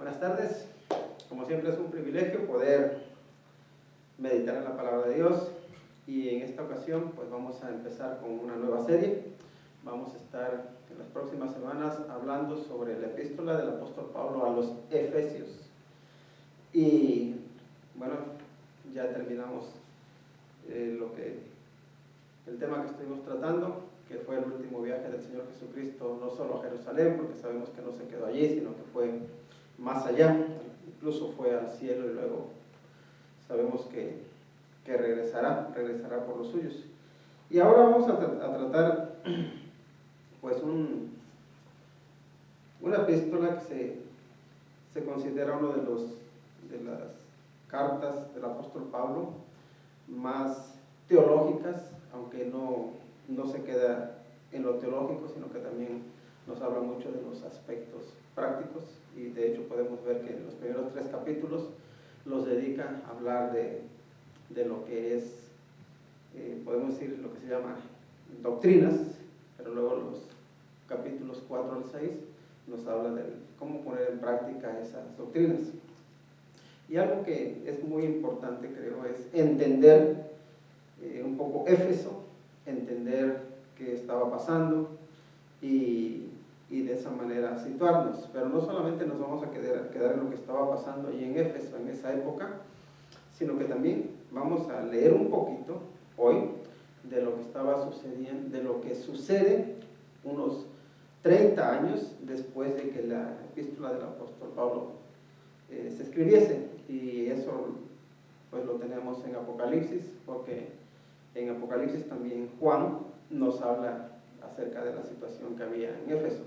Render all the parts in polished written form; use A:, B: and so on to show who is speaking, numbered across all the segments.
A: Buenas tardes. Como siempre es un privilegio poder meditar en la palabra de Dios y en esta ocasión pues vamos a empezar con una nueva serie. Vamos a estar en las próximas semanas hablando sobre la epístola del apóstol Pablo a los Efesios. Y bueno, ya terminamos el tema que estuvimos tratando, que fue el último viaje del Señor Jesucristo, no solo a Jerusalén, porque sabemos que no se quedó allí, sino que fue más allá, incluso fue al cielo y luego sabemos que regresará por los suyos. Y ahora vamos a tratar pues una epístola que se considera uno de las cartas del apóstol Pablo más teológicas, aunque no se queda en lo teológico, sino que también nos habla mucho de los aspectos prácticos, y de hecho podemos ver que los primeros 3 capítulos los dedican a hablar de lo que es, podemos decir, lo que se llama doctrinas, pero luego los capítulos 4 al 6 nos habla de cómo poner en práctica esas doctrinas. Y algo que es muy importante, creo, es entender un poco Éfeso, entender qué estaba pasando y de esa manera situarnos. Pero no solamente nos vamos a quedar en lo que estaba pasando allí en Éfeso en esa época, sino que también vamos a leer un poquito hoy de lo que estaba sucediendo, de lo que sucede unos 30 años después de que la epístola del apóstol Pablo se escribiese. Y eso pues lo tenemos en Apocalipsis, porque en Apocalipsis también Juan nos habla acerca de la situación que había en Éfeso.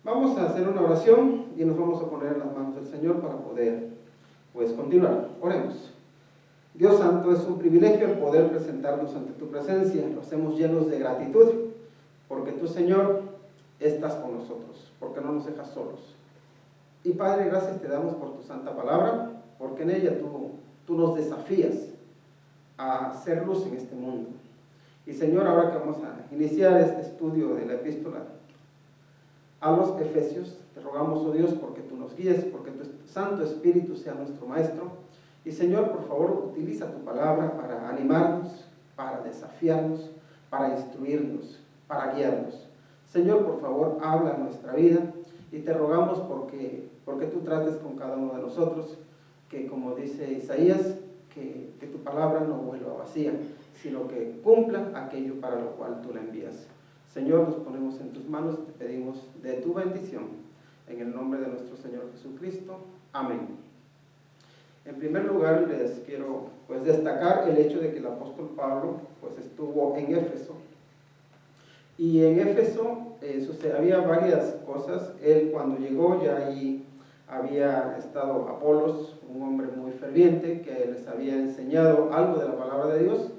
A: Vamos a hacer una oración y nos vamos a poner en las manos del Señor para poder pues continuar. Oremos. Dios santo, es un privilegio el poder presentarnos ante tu presencia. Lo hacemos llenos de gratitud, porque tú, Señor, estás con nosotros, porque no nos dejas solos. Y Padre, gracias te damos por tu santa palabra, porque en ella tú nos desafías a hacer luz en este mundo. Y Señor, ahora que vamos a iniciar este estudio de la epístola a los Efesios, te rogamos, oh Dios, porque tú nos guíes, porque tu Santo Espíritu sea nuestro Maestro. Y Señor, por favor, utiliza tu palabra para animarnos, para desafiarnos, para instruirnos, para guiarnos. Señor, por favor, habla en nuestra vida y te rogamos porque tú trates con cada uno de nosotros, que como dice Isaías, que tu palabra no vuelva vacía, sino que cumpla aquello para lo cual tú la envías. Señor, nos ponemos en tus manos y te pedimos de tu bendición, en el nombre de nuestro Señor Jesucristo. Amén. En primer lugar, les quiero pues destacar el hecho de que el apóstol Pablo pues estuvo en Éfeso. Y en Éfeso había varias cosas. Él, cuando llegó, ya ahí había estado Apolos, un hombre muy ferviente, que les había enseñado algo de la palabra de Dios,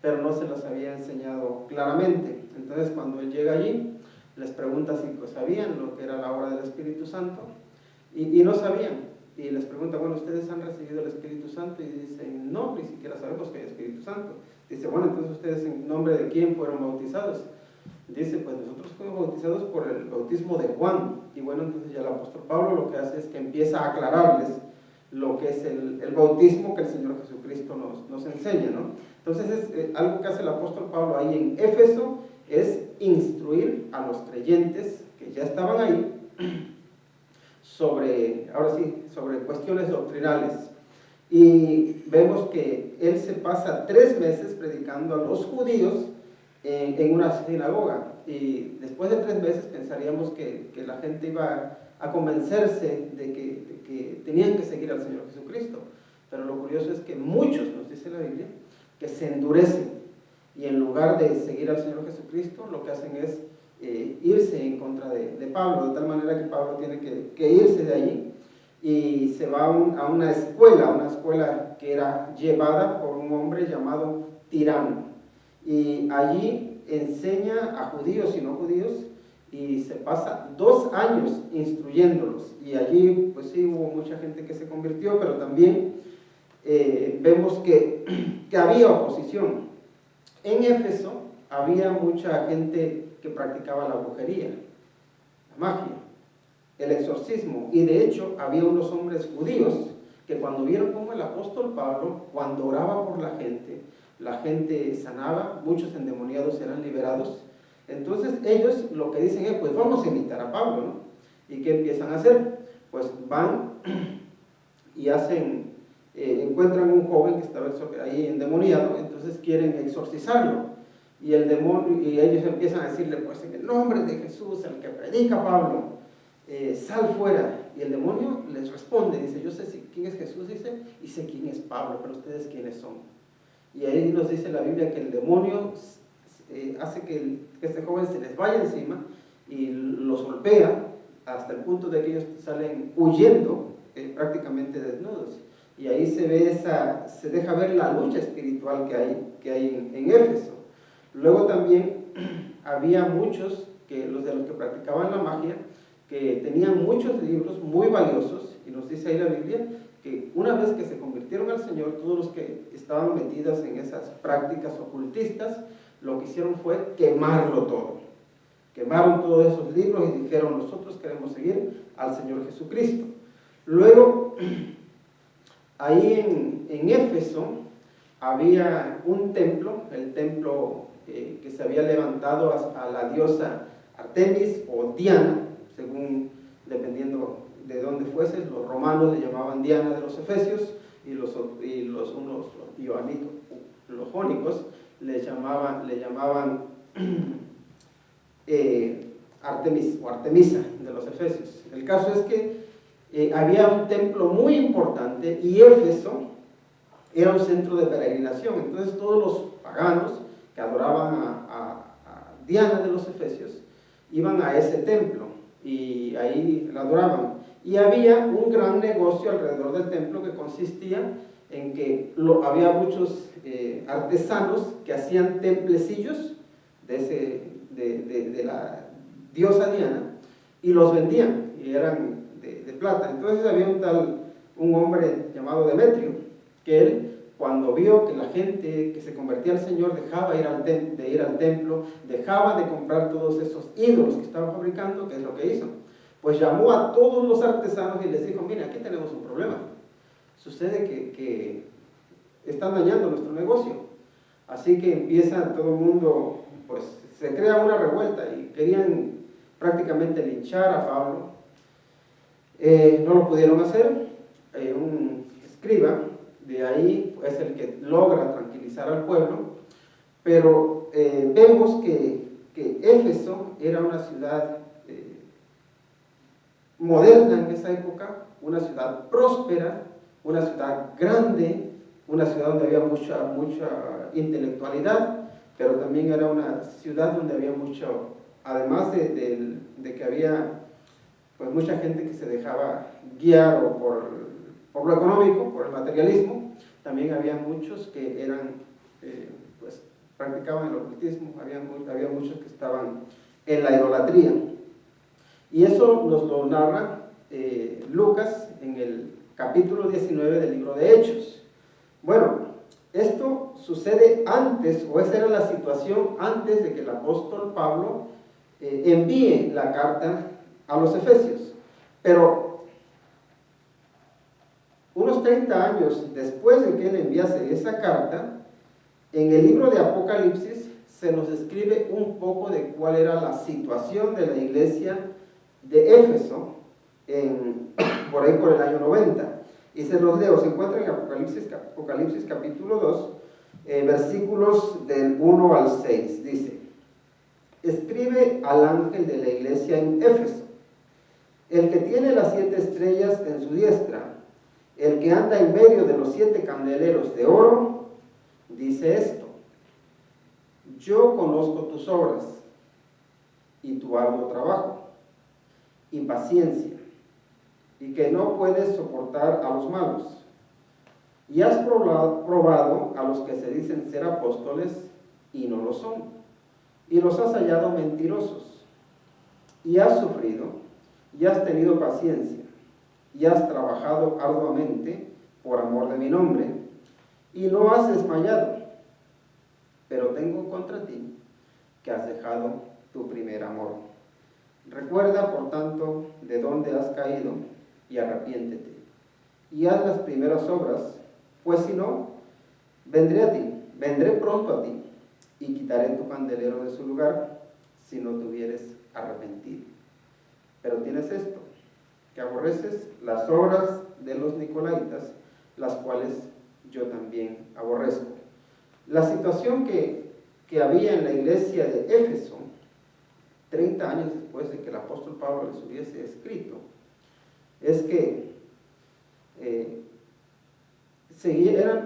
A: pero no se las había enseñado claramente. Entonces, cuando él llega allí, les pregunta si pues, sabían lo que era la obra del Espíritu Santo, y no sabían. Y les pregunta, bueno, ¿ustedes han recibido el Espíritu Santo? Y dicen, no, ni siquiera sabemos que hay Espíritu Santo. Dice, bueno, entonces ¿ustedes en nombre de quién fueron bautizados? Dice, pues nosotros fuimos bautizados por el bautismo de Juan. Y bueno, entonces ya el apóstol Pablo lo que hace es que empieza a aclararles lo que es el bautismo que el Señor Jesucristo nos enseña, ¿no? Entonces algo que hace el apóstol Pablo ahí en Éfeso es instruir a los creyentes que ya estaban ahí sobre cuestiones doctrinales. Y vemos que él se pasa 3 meses predicando a los judíos en una sinagoga, y después de 3 meses pensaríamos que la gente iba a convencerse de que tenían que seguir al Señor Jesucristo, pero lo curioso es que muchos, nos dice la Biblia, que se endurecen y en lugar de seguir al Señor Jesucristo lo que hacen es irse en contra de Pablo, de tal manera que Pablo tiene que irse de allí y se va a una escuela que era llevada por un hombre llamado Tirano, y allí enseña a judíos y no judíos, y se pasa 2 años instruyéndolos, y allí pues sí hubo mucha gente que se convirtió, pero también vemos que había oposición. En Éfeso había mucha gente que practicaba la brujería, la magia, el exorcismo. Y de hecho había unos hombres judíos que cuando vieron cómo el apóstol Pablo, cuando oraba por la gente sanaba, muchos endemoniados eran liberados. Entonces ellos lo que dicen es, pues vamos a imitar a Pablo, ¿no? ¿Y qué empiezan a hacer? Pues van y hacen, encuentran un joven que estaba ahí endemoniado, entonces quieren exorcizarlo. Y el demonio, y ellos empiezan a decirle, pues en el nombre de Jesús, el que predica Pablo, sal fuera. Y el demonio les responde, dice, yo sé quién es Jesús, dice, y sé quién es Pablo, pero ustedes quiénes son. Y ahí nos dice la Biblia que el demonio hace que este joven se les vaya encima y los golpea hasta el punto de que ellos salen huyendo, prácticamente desnudos. Y ahí se deja ver la lucha espiritual que hay en Éfeso. Luego también había muchos, los de los que practicaban la magia, que tenían muchos libros muy valiosos, y nos dice ahí la Biblia, que una vez que se convirtieron al Señor, todos los que estaban metidos en esas prácticas ocultistas, lo que hicieron fue quemarlo todo. Quemaron todos esos libros y dijeron, nosotros queremos seguir al Señor Jesucristo. Luego, ahí en Éfeso, había un templo, el templo que se había levantado a la diosa Artemis o Diana, dependiendo de dónde fuese. Los romanos le llamaban Diana de los Efesios y los jónicos le llamaban Artemis o Artemisa de los Efesios. El caso es que había un templo muy importante y Éfeso era un centro de peregrinación. Entonces todos los paganos que adoraban a Diana de los Efesios iban a ese templo y ahí la adoraban. Y había un gran negocio alrededor del templo que consistía en que había muchos artesanos que hacían templecillos de la diosa Diana y los vendían y eran de plata. Entonces había un hombre llamado Demetrio, que él, cuando vio que la gente que se convertía al Señor dejaba de ir al templo, dejaba de comprar todos esos ídolos que estaban fabricando, ¿qué es lo que hizo? Pues llamó a todos los artesanos y les dijo, mira, aquí tenemos un problema. Sucede que están dañando nuestro negocio. Así que empieza todo el mundo, pues se crea una revuelta y querían prácticamente linchar a Pablo. No lo pudieron hacer. Un escriba de ahí es el que logra tranquilizar al pueblo, pero vemos que Éfeso era una ciudad moderna en esa época, una ciudad próspera, una ciudad grande, una ciudad donde había mucha intelectualidad, pero también era una ciudad donde había además de que había pues mucha gente que se dejaba guiar o por lo económico, por el materialismo, también había muchos que pues practicaban el ocultismo, había muchos que estaban en la idolatría. Y eso nos lo narra Lucas en el capítulo 19 del libro de Hechos. Bueno, esto sucede antes, o esa era la situación antes de que el apóstol Pablo envíe la carta a los Efesios. Pero unos 30 años después de que él enviase esa carta, en el libro de Apocalipsis se nos describe un poco de cuál era la situación de la iglesia de Éfeso por ahí por el año 90. Y se los leo, se encuentra en Apocalipsis capítulo 2, versículos del 1 al 6. Dice, escribe al ángel de la iglesia en Éfeso, el que tiene las 7 estrellas en su diestra, el que anda en medio de los 7 candeleros de oro, dice esto: yo conozco tus obras y tu arduo trabajo y paciencia, y que no puedes soportar a los malos, y has probado a los que se dicen ser apóstoles y no lo son, y los has hallado mentirosos, y has sufrido, y has tenido paciencia, y has trabajado arduamente por amor de mi nombre, y no has desmayado. Pero tengo contra ti que has dejado tu primer amor. Recuerda, por tanto, de dónde has caído y arrepiéntete. Y haz las primeras obras, pues si no, vendré pronto a ti, y quitaré tu candelero de su lugar, si no te hubieres arrepentido. Pero tienes esto, que aborreces las obras de los nicolaitas, las cuales yo también aborrezco. La situación que había en la iglesia de Éfeso, 30 años después de que el apóstol Pablo les hubiese escrito, es que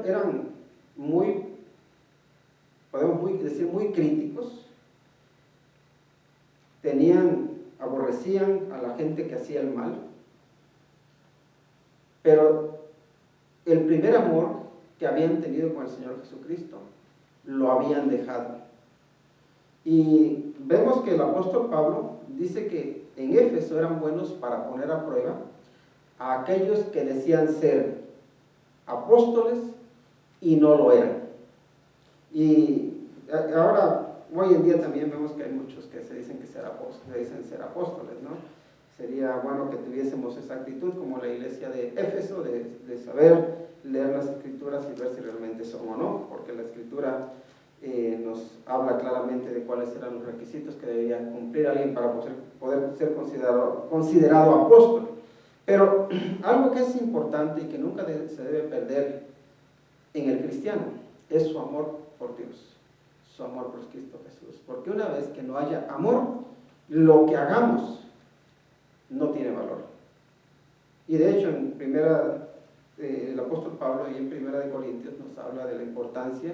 A: eran muy, podemos decir, muy críticos. Aborrecían a la gente que hacía el mal, pero el primer amor que habían tenido con el Señor Jesucristo lo habían dejado. Y vemos que el apóstol Pablo dice que en Éfeso eran buenos para poner a prueba a aquellos que decían ser apóstoles y no lo eran. Y ahora, hoy en día también vemos que hay muchos que se dicen ser apóstoles, ¿no? Sería bueno que tuviésemos esa actitud como la iglesia de Éfeso, de saber leer las escrituras y ver si realmente son o no, porque la escritura nos habla claramente de cuáles eran los requisitos que debería cumplir alguien para poder ser considerado apóstol. Pero algo que es importante y que nunca se debe perder en el cristiano es su amor por Dios, su amor por Cristo Jesús. Porque una vez que no haya amor, lo que hagamos no tiene valor. Y de hecho, el apóstol Pablo y en Primera de Corintios nos habla de la importancia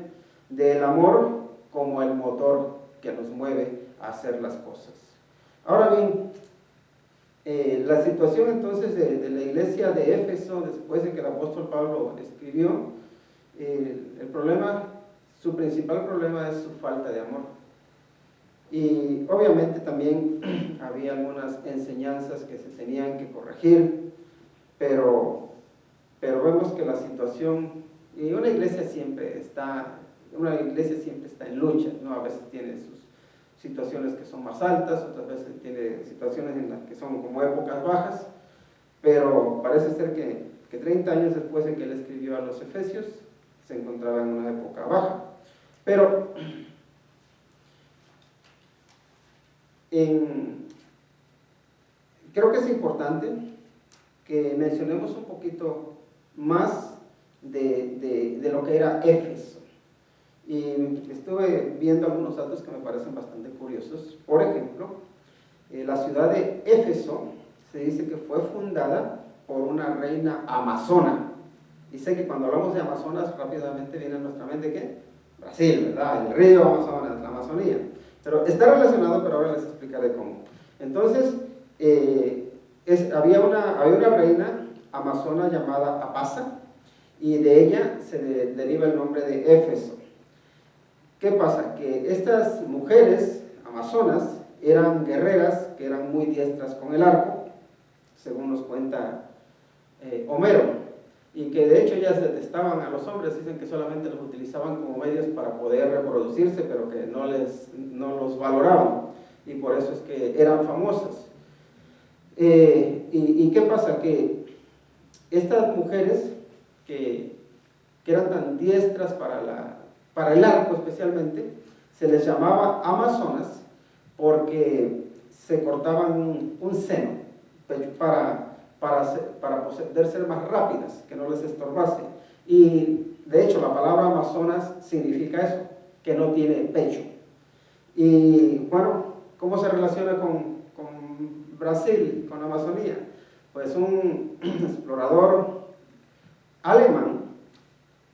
A: del amor como el motor que nos mueve a hacer las cosas. Ahora bien, la situación entonces de la iglesia de Éfeso, después de que el apóstol Pablo escribió, su principal problema es su falta de amor. Y obviamente también había algunas enseñanzas que se tenían que corregir, pero vemos que la situación, y una iglesia siempre está en lucha, ¿no? A veces tiene sus situaciones que son más altas, otras veces tiene situaciones en las que son como épocas bajas, pero parece ser que 30 años después de que él escribió a los Efesios, se encontraba en una época baja. Pero creo que es importante que mencionemos un poquito más de lo que era Éfeso. Y estuve viendo algunos datos que me parecen bastante curiosos. Por ejemplo, la ciudad de Éfeso se dice que fue fundada por una reina amazona. Y sé que cuando hablamos de Amazonas rápidamente viene a nuestra mente ¿qué? Brasil, ¿verdad? El río Amazonas, la Amazonía. Pero está relacionado, pero ahora les explicaré cómo. Entonces, había una reina amazona llamada Apasa, y de ella se deriva el nombre de Éfeso. ¿Qué pasa? Que estas mujeres amazonas eran guerreras que eran muy diestras con el arco, según nos cuenta Homero, y que de hecho ellas detestaban a los hombres, dicen que solamente los utilizaban como medios para poder reproducirse, pero que no los valoraban, y por eso es que eran famosas. ¿Y qué pasa? Que estas mujeres que eran tan diestras para el arco especialmente, se les llamaba amazonas porque se cortaban un seno para poder ser más rápidas, que no les estorbase. Y de hecho la palabra amazonas significa eso, que no tiene pecho. Y bueno, ¿cómo se relaciona con Brasil, con la Amazonía? Pues un explorador alemán,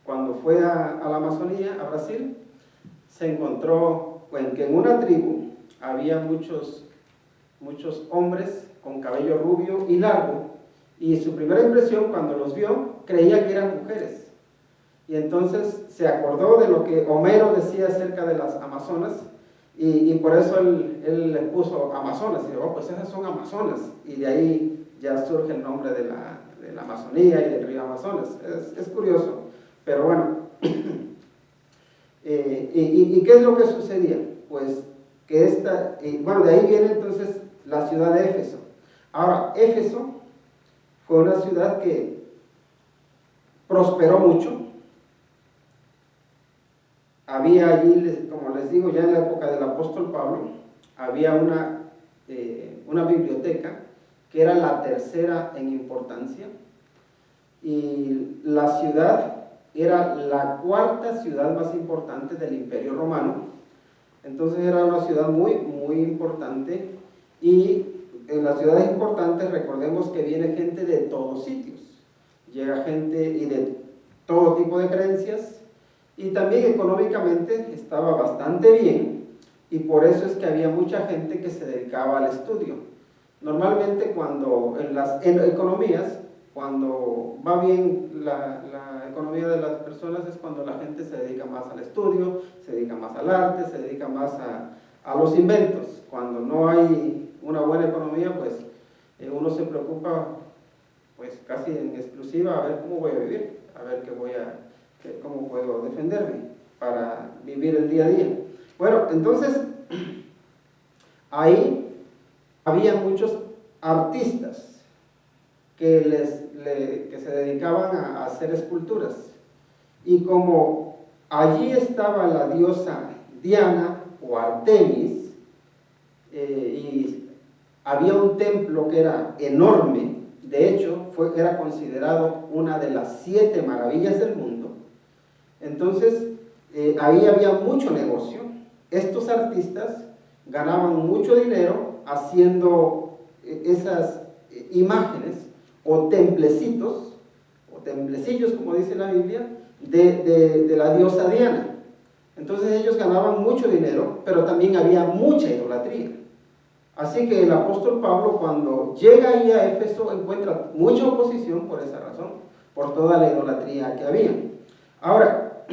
A: cuando fue a la Amazonía, a Brasil, se encontró que en una tribu había muchos hombres con cabello rubio y largo, y su primera impresión cuando los vio, creía que eran mujeres. Y entonces se acordó de lo que Homero decía acerca de las amazonas, y por eso él le puso Amazonas, y dijo, pues esas son amazonas, y de ahí ya surge el nombre de la Amazonía y del río Amazonas. Es curioso, pero bueno. ¿Y qué es lo que sucedía? Pues que de ahí viene entonces la ciudad de Éfeso. Ahora, Éfeso fue una ciudad que prosperó mucho. Había allí, como les digo, ya en la época del apóstol Pablo, había una biblioteca que era la tercera en importancia, y la ciudad era la cuarta ciudad más importante del Imperio Romano. Entonces era una ciudad muy, muy importante, y en las ciudades importantes recordemos que viene gente de todos sitios, llega gente y de todo tipo de creencias, y también económicamente estaba bastante bien, y por eso es que había mucha gente que se dedicaba al estudio. Normalmente en las economías, cuando va bien la economía de las personas, es cuando la gente se dedica más al estudio, se dedica más al arte, se dedica más a los inventos. Cuando no hay una buena economía, pues uno se preocupa pues casi en exclusiva a ver cómo voy a vivir, a ver cómo puedo defenderme para vivir el día a día. Bueno, entonces ahí había muchos artistas que se dedicaban a hacer esculturas, y como allí estaba la diosa Diana o Artemis, y había un templo que era enorme, de hecho era considerado una de las 7 maravillas del mundo. Entonces ahí había mucho negocio. Estos artistas ganaban mucho dinero haciendo esas imágenes o templecitos, o templecillos como dice la Biblia, de la diosa Diana. Entonces ellos ganaban mucho dinero, pero también había mucha idolatría. Así que el apóstol Pablo, cuando llega ahí a Éfeso, encuentra mucha oposición por esa razón, por toda la idolatría que había. Ahora,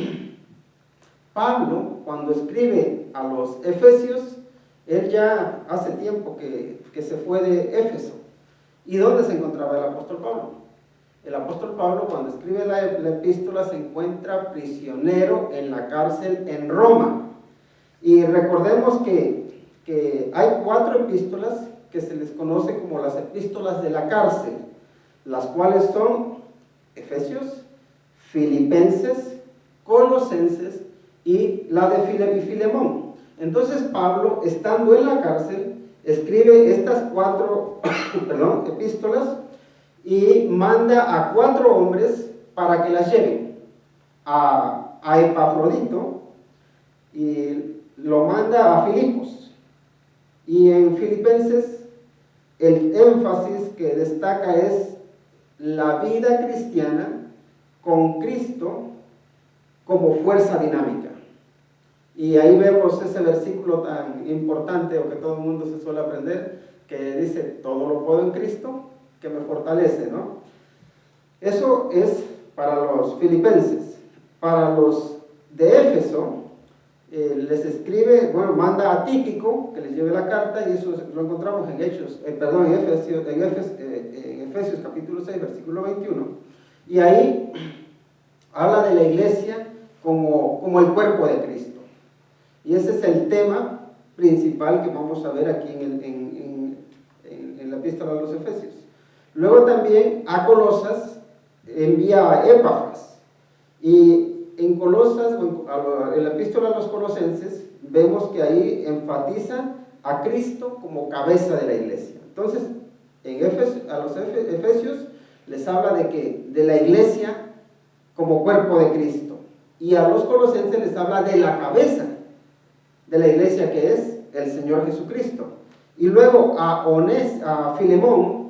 A: Pablo, cuando escribe a los Efesios, él ya hace tiempo que se fue de Éfeso. ¿Y dónde se encontraba el apóstol Pablo? El apóstol Pablo, cuando escribe la epístola, se encuentra prisionero en la cárcel en Roma. Y recordemos que hay 4 epístolas que se les conoce como las epístolas de la cárcel, las cuales son Efesios, Filipenses, Colosenses y la de Filemón. Entonces Pablo, estando en la cárcel, escribe estas 4 epístolas, y manda a 4 hombres para que las lleven a Epafrodito, y lo manda a Filipos. Y en Filipenses el énfasis que destaca es la vida cristiana con Cristo como fuerza dinámica. Y ahí vemos ese versículo tan importante, o que todo el mundo se suele aprender, que dice: todo lo puedo en Cristo que me fortalece, ¿no? Eso es para los filipenses. Para los de Éfeso, les escribe, manda a Tíquico que les lleve la carta, y eso lo encontramos en Efesios capítulo 6, versículo 21, y ahí habla de la iglesia como el cuerpo de Cristo, y ese es el tema principal que vamos a ver aquí en la epístola a los Efesios. Luego también a Colosas envía a Epafras, y en Colosas, en la epístola a los Colosenses, vemos que ahí enfatiza a Cristo como cabeza de la iglesia. Entonces, a los Efesios les habla de la iglesia como cuerpo de Cristo, y a los Colosenses les habla de la cabeza de la iglesia, que es el Señor Jesucristo. Y luego a Filemón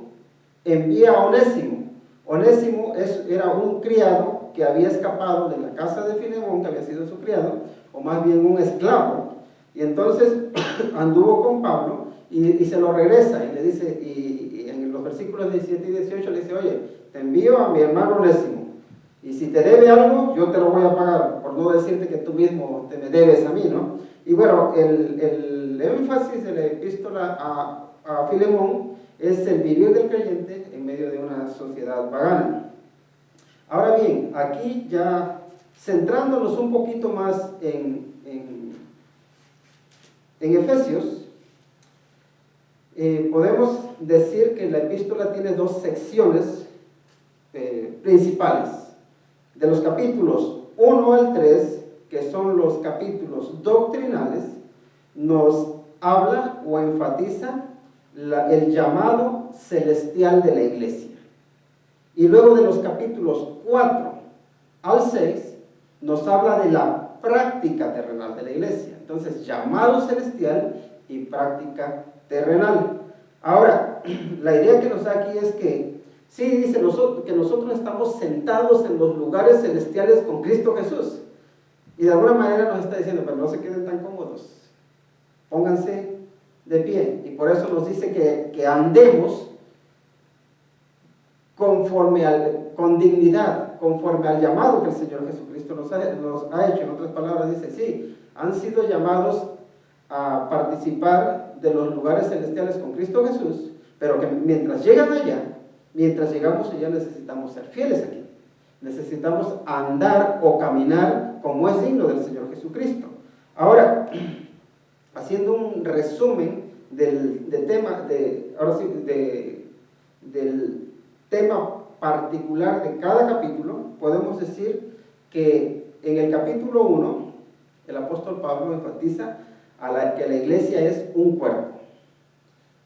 A: envía a Onésimo. Onésimo era un criado que había escapado de la casa de Filemón, que había sido su criado, o más bien un esclavo, y entonces anduvo con Pablo y se lo regresa, y le dice, y en los versículos 17 y 18 le dice: oye, te envío a mi hermano Onésimo, y si te debe algo, yo te lo voy a pagar, por no decirte que tú mismo te me debes a mí, ¿no? Y bueno, el énfasis de la epístola a Filemón es el vivir del creyente en medio de una sociedad pagana. Ahora bien, aquí ya centrándonos un poquito más en Efesios, podemos decir que la epístola tiene dos secciones principales. De los capítulos 1 al 3, que son los capítulos doctrinales, nos habla o enfatiza el llamado celestial de la iglesia. Y luego de los capítulos 4 al 6, nos habla de la práctica terrenal de la iglesia. Entonces, llamado celestial y práctica terrenal. Ahora, la idea que nos da aquí es que, sí, dice que nosotros estamos sentados en los lugares celestiales con Cristo Jesús. Y de alguna manera nos está diciendo, pero no se queden tan cómodos. Pónganse de pie. Y por eso nos dice que andemos con dignidad, conforme al llamado que el Señor Jesucristo nos ha hecho. En otras palabras dice, sí, han sido llamados a participar de los lugares celestiales con Cristo Jesús, pero que mientras llegan allá, mientras llegamos allá, necesitamos ser fieles aquí. Necesitamos andar o caminar como es digno del Señor Jesucristo. Ahora, haciendo un resumen del tema particular de cada capítulo, podemos decir que en el capítulo 1, el apóstol Pablo enfatiza que la iglesia es un cuerpo.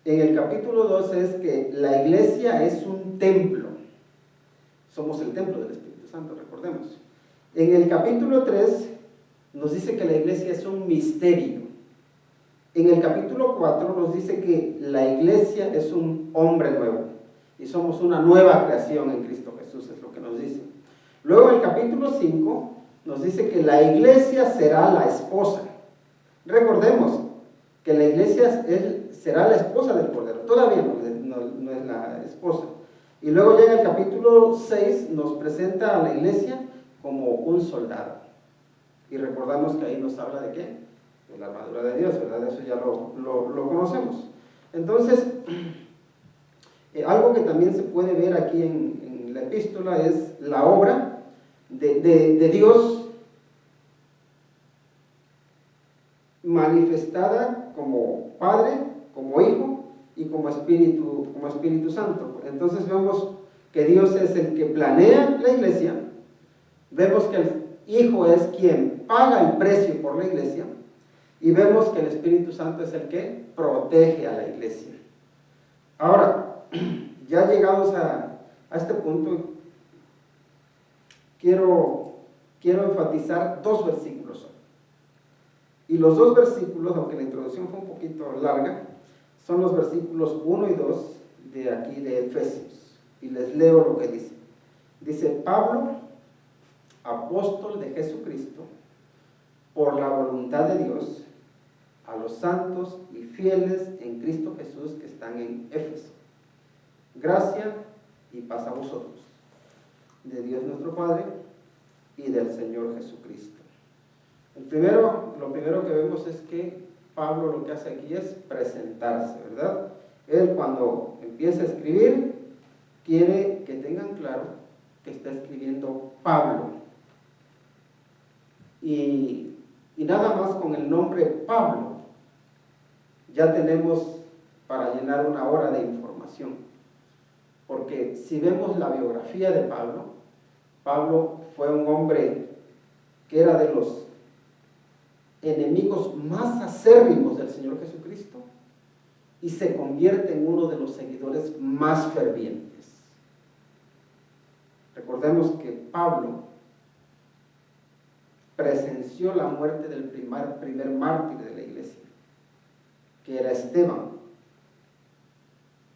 A: En el capítulo 2 es que la iglesia es un templo. Somos el templo del Espíritu Santo, recordemos. En el capítulo 3 nos dice que la iglesia es un misterio. En el capítulo 4 nos dice que la iglesia es un hombre nuevo y somos una nueva creación en Cristo Jesús, es lo que nos dice. Luego en el capítulo 5 nos dice que la iglesia será la esposa. Recordemos que la iglesia será la esposa del Cordero, todavía no es la esposa. Y luego ya en el capítulo 6 nos presenta a la iglesia como un soldado. Y recordamos que ahí nos habla de ¿qué? De la armadura de Dios, ¿verdad? Eso ya lo conocemos. Entonces, algo que también se puede ver aquí en la epístola es la obra de Dios manifestada como Padre, como Hijo y como Espíritu Santo. Entonces vemos que Dios es el que planea la iglesia, vemos que el Hijo es quien paga el precio por la iglesia y vemos que el Espíritu Santo es el que protege a la iglesia. Ahora, ya llegados a este punto, quiero enfatizar dos versículos. Y los dos versículos, aunque la introducción fue un poquito larga, son los versículos 1 y 2 de aquí de Efesios. Y les leo lo que dice. Dice, Pablo, apóstol de Jesucristo, por la voluntad de Dios, a los santos y fieles en Cristo Jesús que están en Éfeso. Gracia y paz a vosotros, de Dios nuestro Padre y del Señor Jesucristo. Lo primero que vemos es que Pablo lo que hace aquí es presentarse, ¿verdad? Él cuando empieza a escribir, quiere que tengan claro que está escribiendo Pablo. Y nada más con el nombre Pablo, ya tenemos para llenar una hora de información. Porque si vemos la biografía de Pablo, Pablo fue un hombre que era de los enemigos más acérrimos del Señor Jesucristo y se convierte en uno de los seguidores más fervientes. Recordemos que Pablo presenció la muerte del primer mártir de la iglesia, que era Esteban,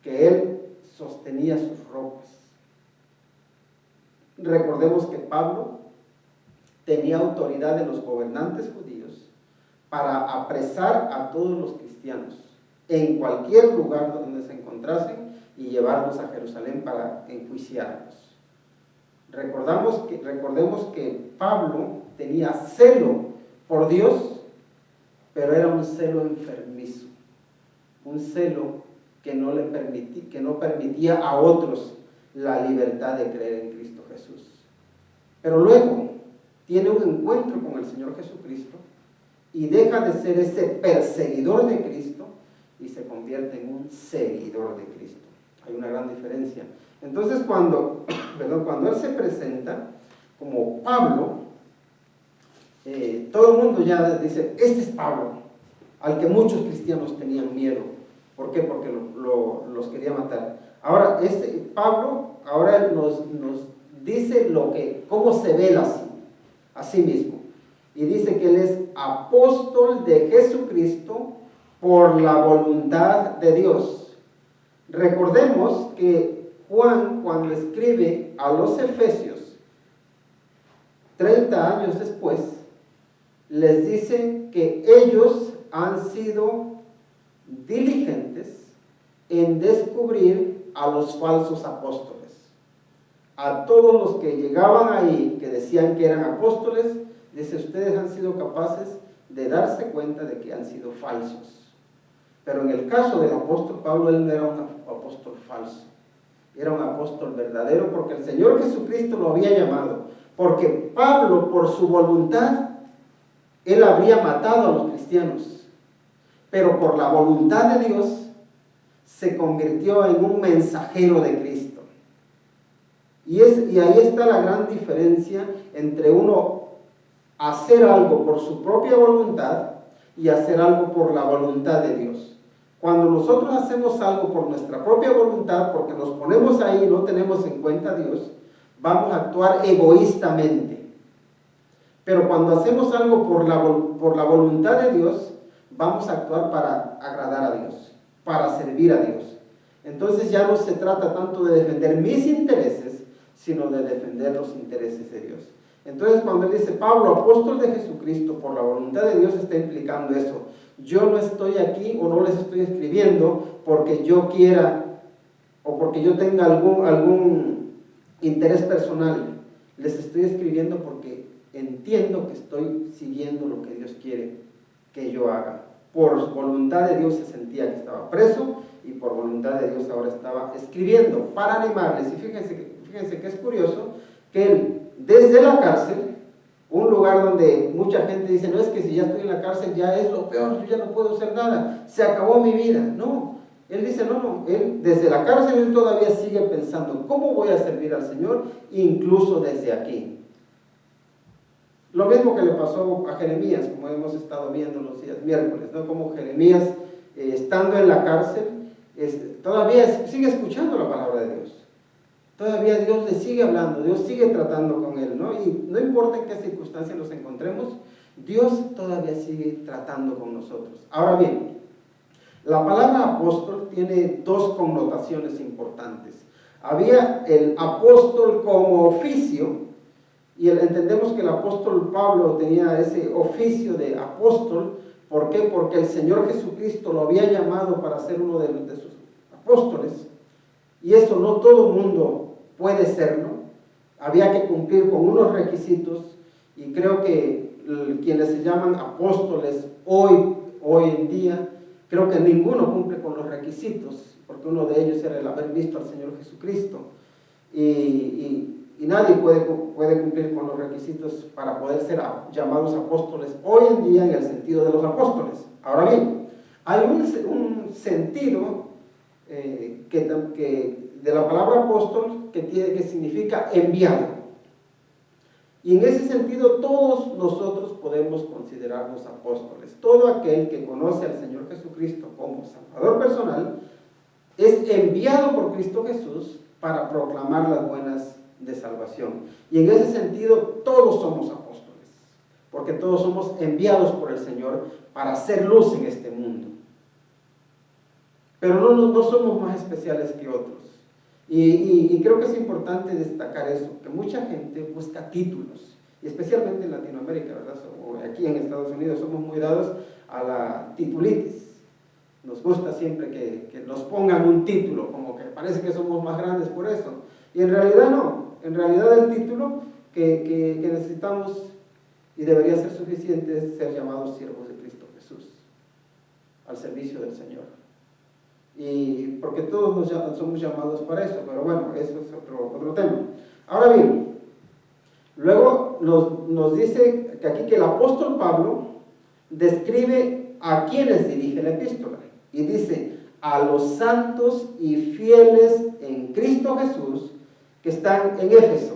A: que él sostenía sus ropas. Recordemos que Pablo tenía autoridad de los gobernantes judíos para apresar a todos los cristianos en cualquier lugar donde se encontrasen y llevarlos a Jerusalén para enjuiciarlos. Recordemos que Pablo tenía celo por Dios, pero era un celo enfermizo, un celo que no permitía a otros la libertad de creer en Cristo Jesús. Pero luego tiene un encuentro con el Señor Jesucristo y deja de ser ese perseguidor de Cristo y se convierte en un seguidor de Cristo. Hay una gran diferencia. Entonces cuando él se presenta como Pablo, todo el mundo ya dice, este es Pablo, al que muchos cristianos tenían miedo. ¿Por qué? Porque los quería matar. Ahora, Pablo, ahora nos dice cómo se ve a sí mismo. Y dice que él es apóstol de Jesucristo por la voluntad de Dios. Recordemos que Juan, cuando escribe a los Efesios, 30 años después, les dice que ellos han sido diligentes en descubrir a los falsos apóstoles. A todos los que llegaban ahí, que decían que eran apóstoles, dice, ustedes han sido capaces de darse cuenta de que han sido falsos. Pero en el caso del apóstol Pablo, él no era un apóstol falso, era un apóstol verdadero, porque el Señor Jesucristo lo había llamado, porque Pablo, por su voluntad, él habría matado a los cristianos, pero por la voluntad de Dios, se convirtió en un mensajero de Cristo. Y ahí está la gran diferencia entre uno hacer algo por su propia voluntad y hacer algo por la voluntad de Dios. Cuando nosotros hacemos algo por nuestra propia voluntad, porque nos ponemos ahí y no tenemos en cuenta a Dios, vamos a actuar egoístamente. Pero cuando hacemos algo por la voluntad de Dios, vamos a actuar para agradar a Dios, para servir a Dios. Entonces ya no se trata tanto de defender mis intereses, sino de defender los intereses de Dios. Entonces cuando él dice, Pablo, apóstol de Jesucristo, por la voluntad de Dios, está implicando eso. Yo no estoy aquí o no les estoy escribiendo porque yo quiera o porque yo tenga algún interés personal. Les estoy escribiendo porque entiendo que estoy siguiendo lo que Dios quiere que yo haga. Por voluntad de Dios se sentía que estaba preso y por voluntad de Dios ahora estaba escribiendo para animarles. Y fíjense que es curioso que él, desde la cárcel, un lugar donde mucha gente dice, no, es que si ya estoy en la cárcel ya es lo peor, yo ya no puedo hacer nada, se acabó mi vida. No, él dice, no, él desde la cárcel él todavía sigue pensando, ¿cómo voy a servir al Señor? Incluso desde aquí. Lo mismo que le pasó a Jeremías, como hemos estado viendo los días miércoles, ¿no? Como Jeremías, estando en la cárcel, todavía sigue escuchando la palabra de Dios. Todavía Dios le sigue hablando, Dios sigue tratando con él, ¿no? Y no importa en qué circunstancias nos encontremos, Dios todavía sigue tratando con nosotros. Ahora bien, la palabra apóstol tiene dos connotaciones importantes. Había el apóstol como oficio, y entendemos que el apóstol Pablo tenía ese oficio de apóstol. ¿Por qué? Porque el Señor Jesucristo lo había llamado para ser uno de sus apóstoles. Y eso no todo mundo puede serlo. Había que cumplir con unos requisitos. Y creo que quienes se llaman apóstoles hoy en día, creo que ninguno cumple con los requisitos. Porque uno de ellos era el haber visto al Señor Jesucristo. Y nadie puede cumplir con los requisitos para poder ser llamados apóstoles hoy en día en el sentido de los apóstoles. Ahora bien, hay un sentido de la palabra apóstol que significa enviado. Y en ese sentido todos nosotros podemos considerarnos apóstoles. Todo aquel que conoce al Señor Jesucristo como Salvador personal es enviado por Cristo Jesús para proclamar las buenas de salvación. Y en ese sentido todos somos apóstoles, porque todos somos enviados por el Señor para hacer luz en este mundo. Pero no somos más especiales que otros. Y creo que es importante destacar eso, que mucha gente busca títulos, y especialmente en Latinoamérica, ¿verdad? O aquí en Estados Unidos somos muy dados a la titulitis. Nos gusta siempre que nos pongan un título, como que parece que somos más grandes por eso. Y en realidad no. En realidad el título que necesitamos y debería ser suficiente es ser llamados siervos de Cristo Jesús, al servicio del Señor. Y porque todos somos llamados para eso, pero bueno, eso es otro tema. Ahora bien, luego nos dice que aquí que el apóstol Pablo describe a quienes dirige la epístola. Y dice, a los santos y fieles en Cristo Jesús que están en Éfeso.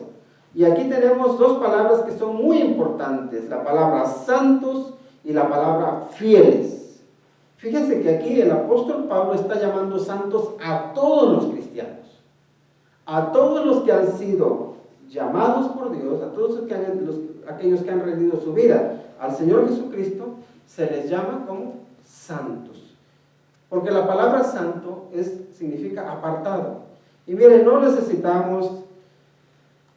A: Y aquí tenemos dos palabras que son muy importantes, la palabra santos y la palabra fieles. Fíjense que aquí el apóstol Pablo está llamando santos a todos los cristianos, a todos los que han sido llamados por Dios, a todos aquellos que han rendido su vida al Señor Jesucristo, se les llama como santos. Porque la palabra santo significa apartado. Y miren, no necesitamos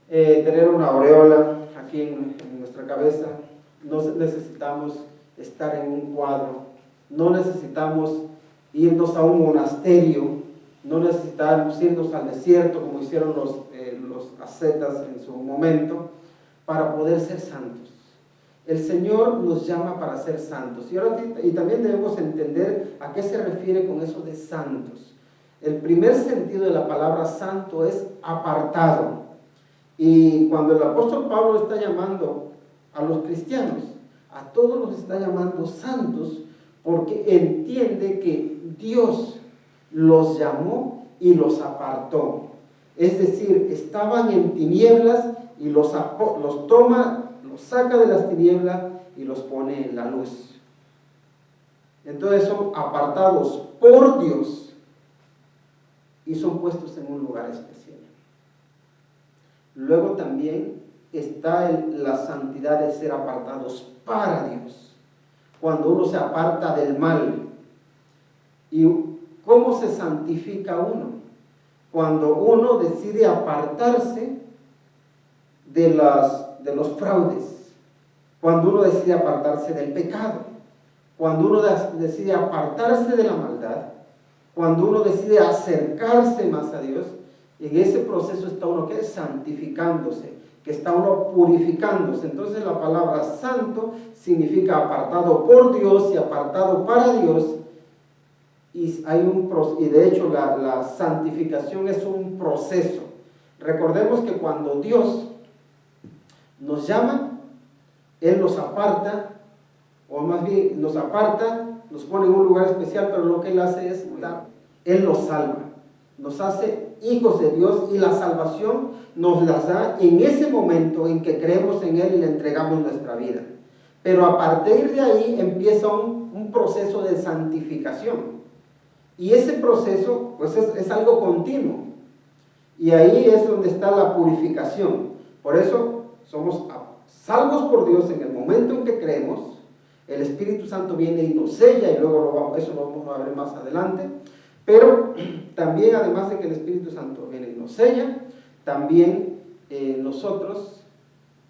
A: tener una aureola aquí en nuestra cabeza, no necesitamos estar en un cuadro, no necesitamos irnos a un monasterio, no necesitamos irnos al desierto como hicieron los ascetas en su momento, para poder ser santos. El Señor nos llama para ser santos. Y también debemos entender a qué se refiere con eso de santos. El primer sentido de la palabra santo es apartado. Y cuando el apóstol Pablo está llamando a los cristianos, a todos los está llamando santos, porque entiende que Dios los llamó y los apartó. Es decir, estaban en tinieblas y los toma, los saca de las tinieblas y los pone en la luz. Entonces son apartados por Dios y son puestos en un lugar especial. Luego también está la santidad de ser apartados para Dios. Cuando uno se aparta del mal. ¿Y cómo se santifica uno? Cuando uno decide apartarse de los fraudes, cuando uno decide apartarse del pecado, cuando uno decide apartarse de la maldad, cuando uno decide acercarse más a Dios, en ese proceso está uno que es santificándose, que está uno purificándose. Entonces la palabra santo significa apartado por Dios y apartado para Dios. Y de hecho la santificación es un proceso. Recordemos que cuando Dios nos llama, Él nos aparta, o más bien nos aparta, nos pone en un lugar especial, pero lo que Él hace es Él nos salva, nos hace hijos de Dios, y la salvación nos la da en ese momento en que creemos en Él y le entregamos nuestra vida. Pero a partir de ahí empieza un proceso de santificación. Y ese proceso pues es algo continuo. Y ahí es donde está la purificación. Por eso somos salvos por Dios en el momento en que creemos. El Espíritu Santo viene y nos sella, y luego eso lo vamos a ver más adelante. Pero también, además de que el Espíritu Santo viene y nos sella, también nosotros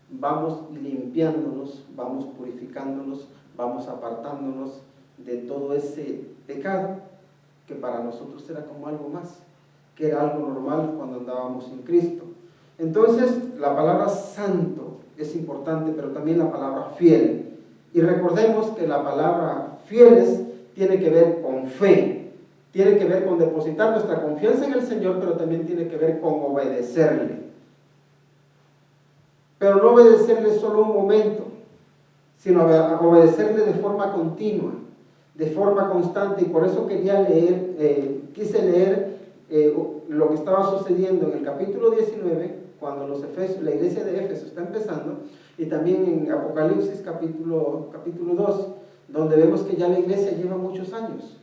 A: vamos limpiándonos, vamos purificándonos, vamos apartándonos de todo ese pecado que para nosotros era como algo más, que era algo normal cuando andábamos en Cristo. Entonces, la palabra santo es importante, pero también la palabra fiel. Y recordemos que la palabra fieles tiene que ver con fe, tiene que ver con depositar nuestra confianza en el Señor, pero también tiene que ver con obedecerle. Pero no obedecerle solo un momento, sino obedecerle de forma continua, de forma constante. Y por eso quise leer lo que estaba sucediendo en el capítulo 19, cuando la iglesia de Éfeso está empezando, y también en Apocalipsis capítulo 2, donde vemos que ya la iglesia lleva muchos años,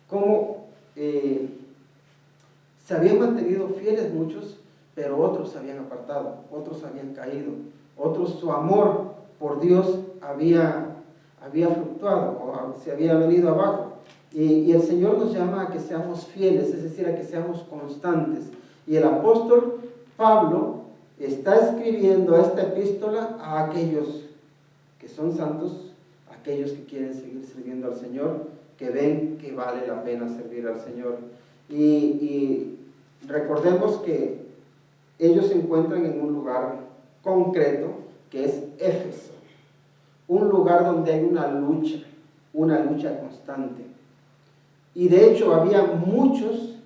A: cómo se habían mantenido fieles muchos, pero otros se habían apartado, otros habían caído, otros su amor por Dios había fluctuado o se había venido abajo. Y el Señor nos llama a que seamos fieles, es decir, a que seamos constantes. Y el apóstol Pablo está escribiendo esta epístola a aquellos que son santos, a aquellos que quieren seguir sirviendo al Señor, que ven que vale la pena servir al Señor. Y recordemos que ellos se encuentran en un lugar concreto, que es Éfeso, un lugar donde hay una lucha constante. Y de hecho había muchos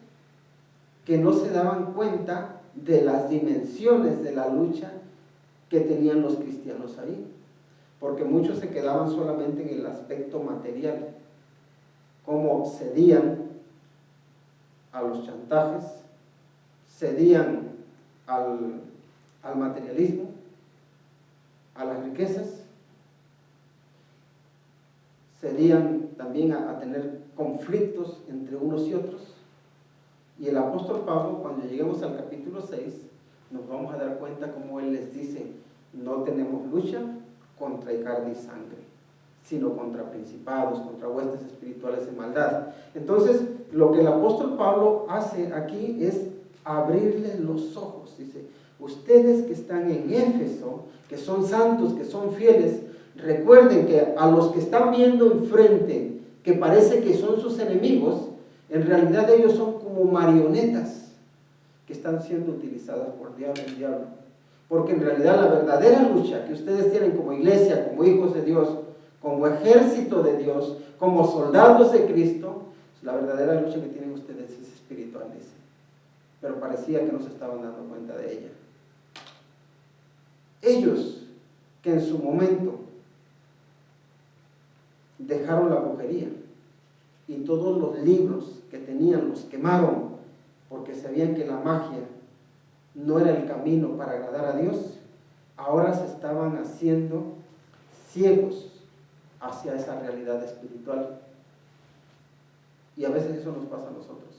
A: que no se daban cuenta de las dimensiones de la lucha que tenían los cristianos ahí, porque muchos se quedaban solamente en el aspecto material, cómo cedían a los chantajes, cedían al materialismo, a las riquezas, cedían también a tener conflictos entre unos y otros. Y el apóstol Pablo, cuando lleguemos al capítulo 6, nos vamos a dar cuenta cómo él les dice: no tenemos lucha contra carne y sangre, sino contra principados, contra huestes espirituales de maldad. Entonces, lo que el apóstol Pablo hace aquí es abrirles los ojos. Dice: ustedes que están en Éfeso, que son santos, que son fieles, recuerden que a los que están viendo enfrente, que parece que son sus enemigos, en realidad ellos son como marionetas que están siendo utilizadas por el diablo. Porque en realidad la verdadera lucha que ustedes tienen como iglesia, como hijos de Dios, como ejército de Dios, como soldados de Cristo, la verdadera lucha que tienen ustedes es espiritual, dice. Pero parecía que no se estaban dando cuenta de ella. Ellos que en su momento dejaron la brujería y todos los libros que tenían los quemaron porque sabían que la magia no era el camino para agradar a Dios, ahora se estaban haciendo ciegos hacia esa realidad espiritual. Y a veces eso nos pasa a nosotros.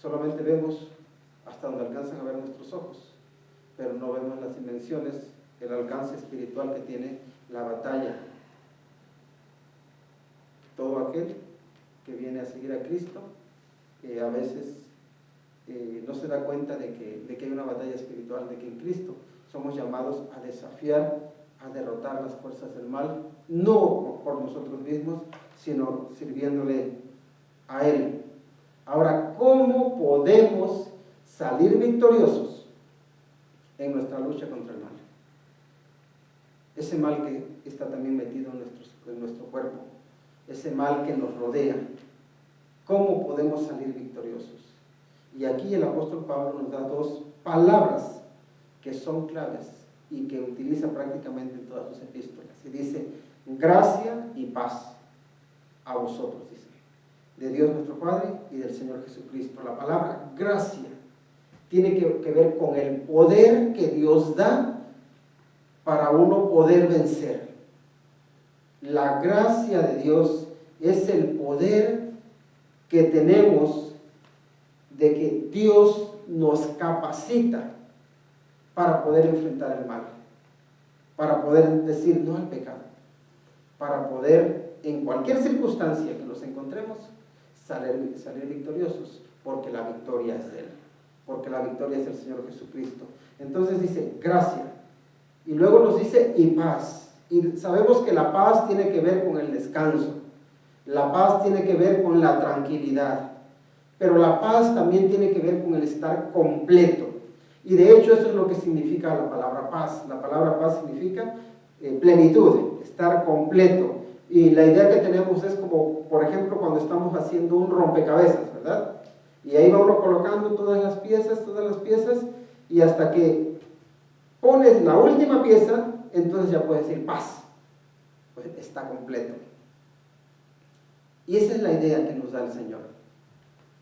A: Solamente vemos hasta donde alcanzan a ver nuestros ojos, pero no vemos las dimensiones, el alcance espiritual que tiene la batalla. Todo aquel que viene a seguir a Cristo, a veces no se da cuenta de que hay una batalla espiritual, de que en Cristo somos llamados a desafiar, a derrotar las fuerzas del mal, no por nosotros mismos, sino sirviéndole a Él. Ahora, ¿cómo podemos salir victoriosos en nuestra lucha contra el mal? Ese mal que está también metido en nuestro cuerpo, ese mal que nos rodea. ¿Cómo podemos salir victoriosos? Y aquí el apóstol Pablo nos da dos palabras que son claves y que utiliza prácticamente en todas sus epístolas. Y dice: gracia y paz a vosotros, dice, de Dios nuestro Padre y del Señor Jesucristo. La palabra gracia tiene que ver con el poder que Dios da para uno poder vencer. La gracia de Dios es el poder que tenemos de que Dios nos capacita para poder enfrentar el mal, para poder decir no al pecado, para poder en cualquier circunstancia que nos encontremos salir victoriosos, porque la victoria es de Él, porque la victoria es del Señor Jesucristo. Entonces dice gracia, y luego nos dice y paz. Y sabemos que la paz tiene que ver con el descanso, la paz tiene que ver con la tranquilidad, pero la paz también tiene que ver con el estar completo. Y de hecho eso es lo que significa la palabra paz. La palabra paz significa plenitud, estar completo. Y la idea que tenemos es como, por ejemplo, cuando estamos haciendo un rompecabezas, ¿verdad? Y ahí va uno colocando todas las piezas, y hasta que pones la última pieza, entonces ya puedes decir paz, pues está completo. Y esa es la idea que nos da el Señor,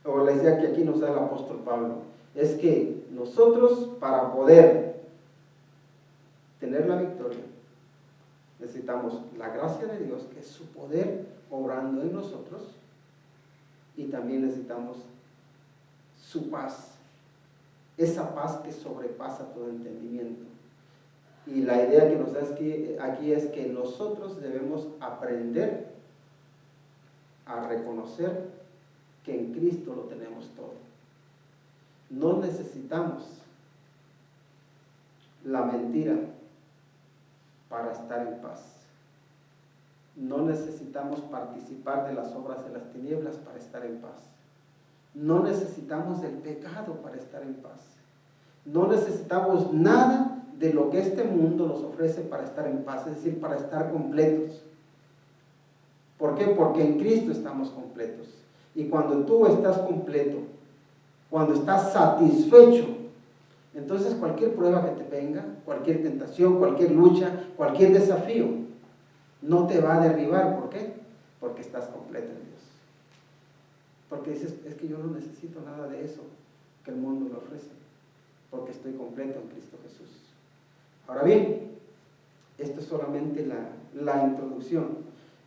A: o la idea que aquí nos da el apóstol Pablo, es que nosotros, para poder tener la victoria, necesitamos la gracia de Dios, que es su poder obrando en nosotros, y también necesitamos su paz, esa paz que sobrepasa todo entendimiento. Y la idea que nos da aquí es que nosotros debemos aprender a reconocer que en Cristo lo tenemos todo. No necesitamos la mentira para estar en paz. No necesitamos participar de las obras de las tinieblas para estar en paz. No necesitamos el pecado para estar en paz. No necesitamos nada de lo que este mundo nos ofrece para estar en paz, es decir, para estar completos. ¿Por qué? Porque en Cristo estamos completos. Y cuando tú estás completo, cuando estás satisfecho, entonces cualquier prueba que te venga, cualquier tentación, cualquier lucha, cualquier desafío, no te va a derribar. ¿Por qué? Porque estás completo en Dios. Porque dices, es que yo no necesito nada de eso que el mundo me ofrece, porque estoy completo en Cristo Jesús. Ahora bien, esto es solamente la introducción,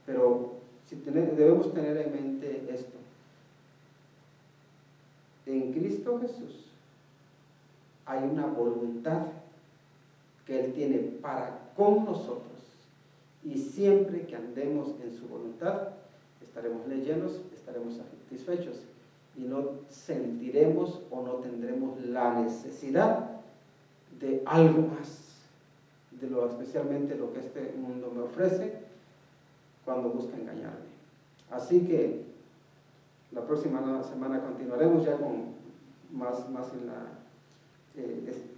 A: pero debemos tener en mente esto. En Cristo Jesús hay una voluntad que Él tiene para con nosotros, y siempre que andemos en su voluntad estaremos llenos, estaremos satisfechos y no sentiremos o no tendremos la necesidad de algo más, especialmente lo que este mundo me ofrece cuando busca engañarme. Así que la próxima semana continuaremos ya con más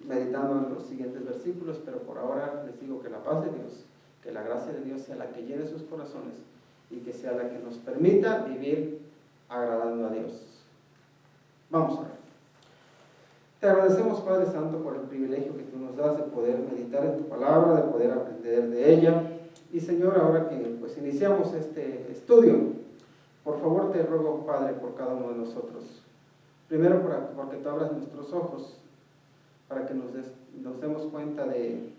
A: meditando en los siguientes versículos, pero por ahora les digo que la paz de Dios, que la gracia de Dios sea la que llene sus corazones y que sea la que nos permita vivir agradando a Dios. Vamos a ver. Te agradecemos, Padre Santo, por el privilegio que tú nos das de poder meditar en tu palabra, de poder aprender de ella. Y Señor, ahora que pues iniciamos este estudio, por favor te ruego, Padre, por cada uno de nosotros. Primero porque tú abras nuestros ojos para que nos demos cuenta de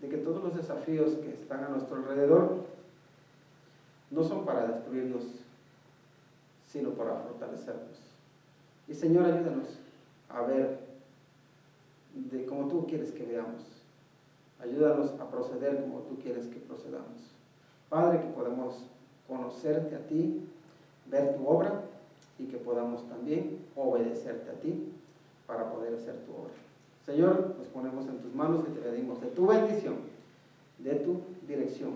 A: que todos los desafíos que están a nuestro alrededor no son para destruirnos, sino para fortalecernos. Y Señor, ayúdanos a ver de cómo tú quieres que veamos. Ayúdanos a proceder como tú quieres que procedamos. Padre, que podamos conocerte a ti, ver tu obra y que podamos también obedecerte a ti para poder hacer tu obra. Señor, nos ponemos en tus manos y te pedimos de tu bendición, de tu dirección.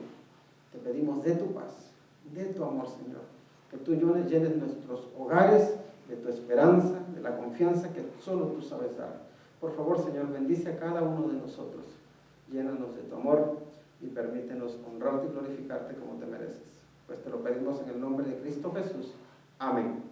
A: Te pedimos de tu paz, de tu amor, Señor. Que tú llenes nuestros hogares de tu esperanza, de la confianza que solo tú sabes dar. Por favor, Señor, bendice a cada uno de nosotros. Llénanos de tu amor y permítenos honrarte y glorificarte como te mereces. Pues te lo pedimos en el nombre de Cristo Jesús. Amén.